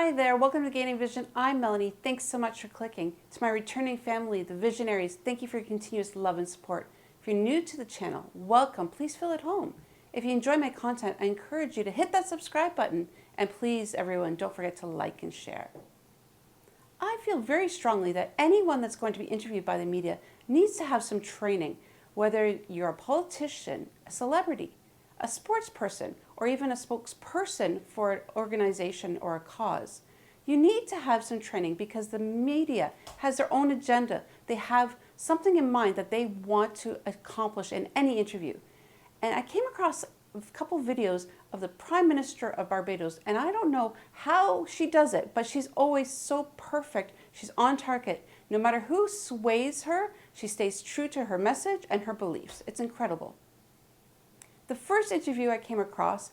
Hi there, welcome to Gaining Vision. I'm Melanie. Thanks so much for clicking. To my returning family, the Visionaries, thank you for your continuous love and support. If you're new to the channel, welcome. Please feel at home. If you enjoy my content, I encourage you to hit that subscribe button. And please, everyone, don't forget to like and share. I feel very strongly that anyone that's going to be interviewed by the media needs to have some training, whether you're a politician, a celebrity, a sports person, or even a spokesperson for an organization or a cause. You need to have some training because the media has their own agenda. They have something in mind that they want to accomplish in any interview. And I came across a couple videos of the Prime Minister of Barbados, and I don't know how she does it, but she's always so perfect. She's on target. No matter who sways her, she stays true to her message and her beliefs. It's incredible. The first interview I came across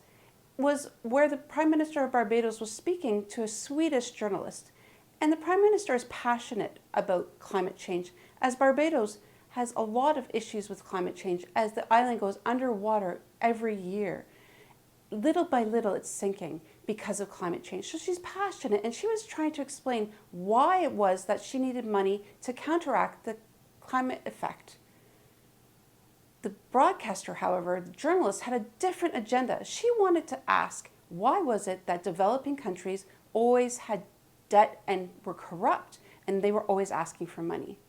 was where the Prime Minister of Barbados was speaking to a Swedish journalist. And the Prime Minister is passionate about climate change, as Barbados has a lot of issues with climate change as the island goes underwater every year. Little by little, it's sinking because of climate change. So she's passionate, and she was trying to explain why it was that she needed money to counteract the climate effect. The broadcaster, however, the journalist, had a different agenda. She wanted to ask, why was it that developing countries always had debt and were corrupt, and they were always asking for money?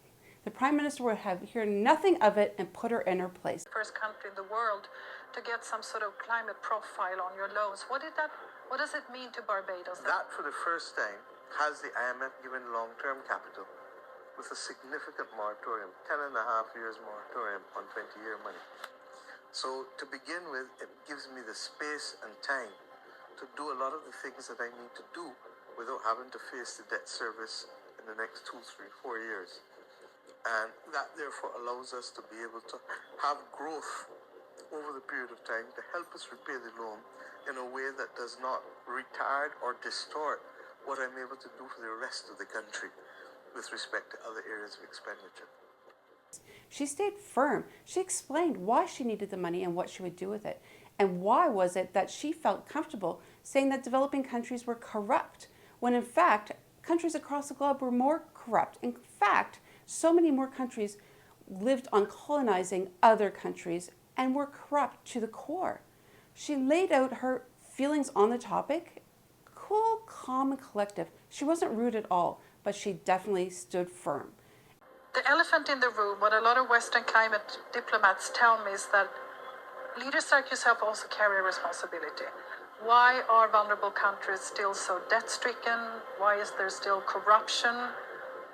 The Prime Minister would have heard nothing of it and put her in her place. First country in the world to get some sort of climate profile on your loans. What does it mean to Barbados? That, for the first time, has the IMF given long-term capital with a significant moratorium, 10.5 years moratorium on 20-year money. So to begin with, it gives me the space and time to do a lot of the things that I need to do without having to face the debt service in the next 2, 3, 4 years. And that therefore allows us to be able to have growth over the period of time to help us repay the loan in a way that does not retard or distort what I'm able to do for the rest of the country with respect to other areas of expenditure. She stayed firm. She explained why she needed the money and what she would do with it. And why was it that she felt comfortable saying that developing countries were corrupt, when in fact, countries across the globe were more corrupt. In fact, so many more countries lived on colonizing other countries and were corrupt to the core. She laid out her feelings on the topic, cool, calm, and collective. She wasn't rude at all, but she definitely stood firm. The elephant in the room, what a lot of Western climate diplomats tell me is that leaders like yourself also carry a responsibility. Why are vulnerable countries still so debt-stricken? Why is there still corruption?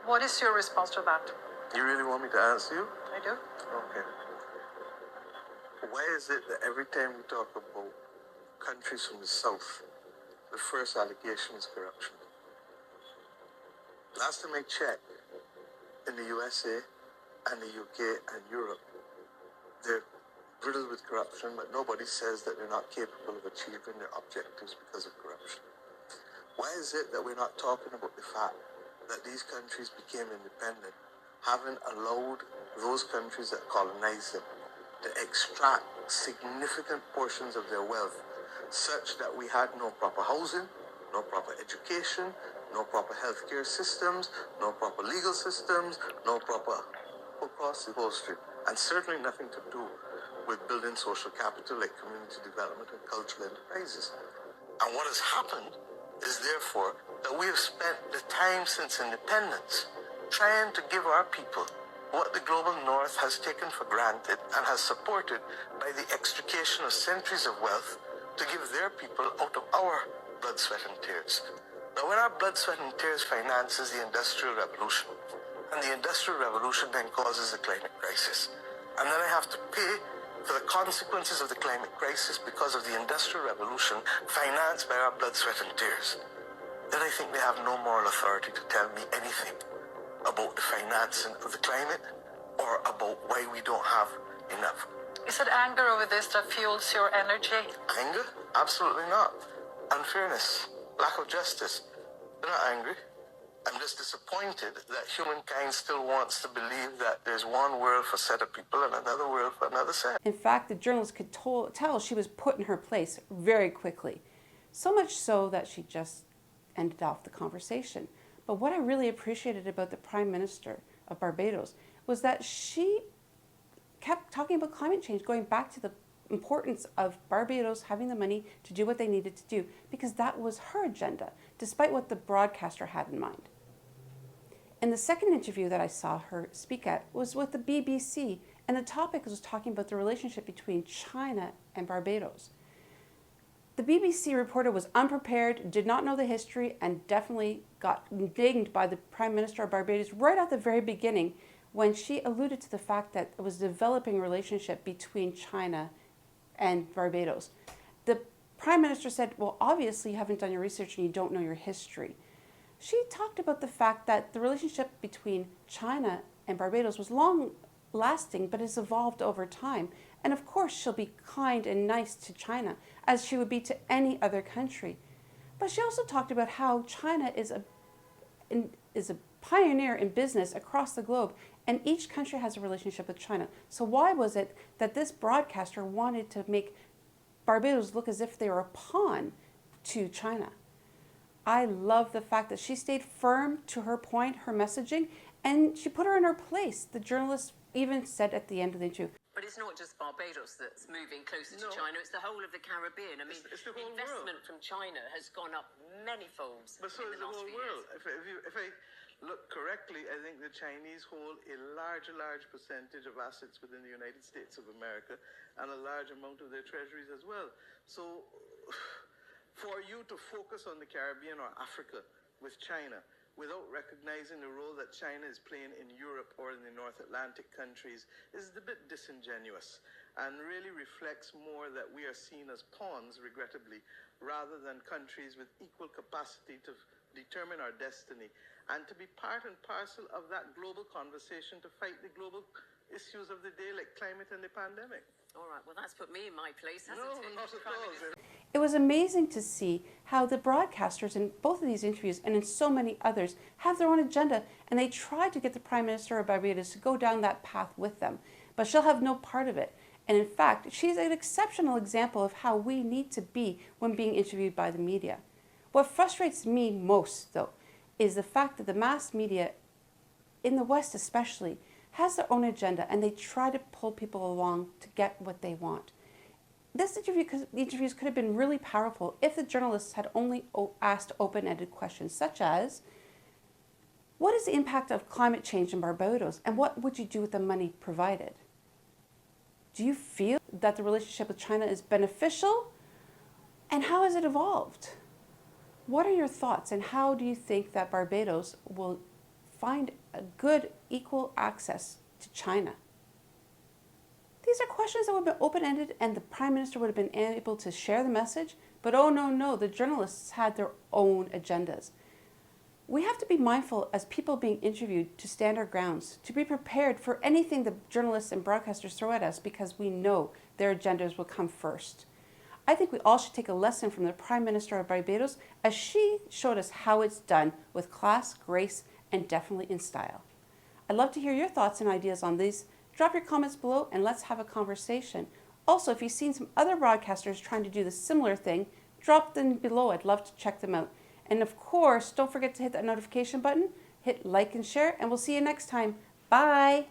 What is your response to that? You really want me to answer you? I do. Okay. Why is it that every time we talk about countries from the south, the first allegation is corruption? Last time I checked, in the USA and the UK and Europe, they're riddled with corruption, but nobody says that they're not capable of achieving their objectives because of corruption. Why is it that we're not talking about the fact that these countries became independent, having allowed those countries that colonized them to extract significant portions of their wealth, such that we had no proper housing, no proper education, no proper healthcare systems, no proper legal systems, no proper across the whole street, and certainly nothing to do with building social capital like community development and cultural enterprises. And what has happened is therefore that we have spent the time since independence trying to give our people what the global north has taken for granted and has supported by the extrication of centuries of wealth to give their people out of our blood, sweat and tears. Now, when our blood, sweat and tears finances the Industrial Revolution, and the Industrial Revolution then causes the climate crisis, and then I have to pay for the consequences of the climate crisis because of the Industrial Revolution financed by our blood, sweat and tears, then I think they have no moral authority to tell me anything about the financing of the climate or about why we don't have enough. Is it anger over this that fuels your energy? Anger? Absolutely not. Unfairness, lack of justice. I'm not angry. I'm just disappointed that humankind still wants to believe that there's one world for a set of people and another world for another set. In fact, the journalist could tell she was put in her place very quickly. So much so that she just ended off the conversation. But what I really appreciated about the Prime Minister of Barbados was that she kept talking about climate change, going back to the importance of Barbados having the money to do what they needed to do, because that was her agenda, despite what the broadcaster had in mind. And the second interview that I saw her speak at was with the BBC, and the topic was talking about the relationship between China and Barbados. The BBC reporter was unprepared, did not know the history, and definitely got dinged by the Prime Minister of Barbados right at the very beginning when she alluded to the fact that it was a developing relationship between China and Barbados. The Prime Minister said, well, obviously you haven't done your research and you don't know your history. She talked about the fact that the relationship between China and Barbados was long lasting, but has evolved over time. And of course, she'll be kind and nice to China, as she would be to any other country. But she also talked about how China is a pioneer in business across the globe, and each country has a relationship with China. So why was it that this broadcaster wanted to make Barbados look as if they were a pawn to China? I love the fact that she stayed firm to her point, her messaging, and she put her in her place. The journalist even said at the end of the interview, but it's not just Barbados that's moving closer to China, it's the whole of the Caribbean. I mean, it's the whole investment world from China has gone up many folds. But so in is the the last whole few world. years. If I look correctly, I think the Chinese hold a large percentage of assets within the United States of America and a large amount of their treasuries as well. So for you to focus on the Caribbean or Africa with China without recognizing the role that China is playing in Europe or in the North Atlantic countries is a bit disingenuous and really reflects more that we are seen as pawns, regrettably, rather than countries with equal capacity to determine our destiny and to be part and parcel of that global conversation to fight the global issues of the day like climate and the pandemic. All right, well, that's put me in my place, hasn't No, it? not at all. it was amazing to see how the broadcasters in both of these interviews and in so many others have their own agenda, and they try to get the Prime Minister of Barbados to go down that path with them. But she'll have no part of it. And in fact, she's an exceptional example of how we need to be when being interviewed by the media. What frustrates me most, though, is the fact that the mass media, in the West especially, has their own agenda, and they try to pull people along to get what they want. This interview, the interviews could have been really powerful if the journalists had only asked open-ended questions, such as, what is the impact of climate change in Barbados, and what would you do with the money provided? Do you feel that the relationship with China is beneficial, and how has it evolved? What are your thoughts, and how do you think that Barbados will find a good, equal access to China? These are questions that would have been open-ended, and the Prime Minister would have been able to share the message, but oh no, the journalists had their own agendas. We have to be mindful as people being interviewed to stand our grounds, to be prepared for anything the journalists and broadcasters throw at us, because we know their agendas will come first. I think we all should take a lesson from the Prime Minister of Barbados, as she showed us how it's done with class, grace, and definitely in style. I'd love to hear your thoughts and ideas on these. Drop your comments below and let's have a conversation. Also, if you've seen some other broadcasters trying to do the similar thing, drop them below. I'd love to check them out. And of course, don't forget to hit that notification button, hit like and share, and we'll see you next time. Bye.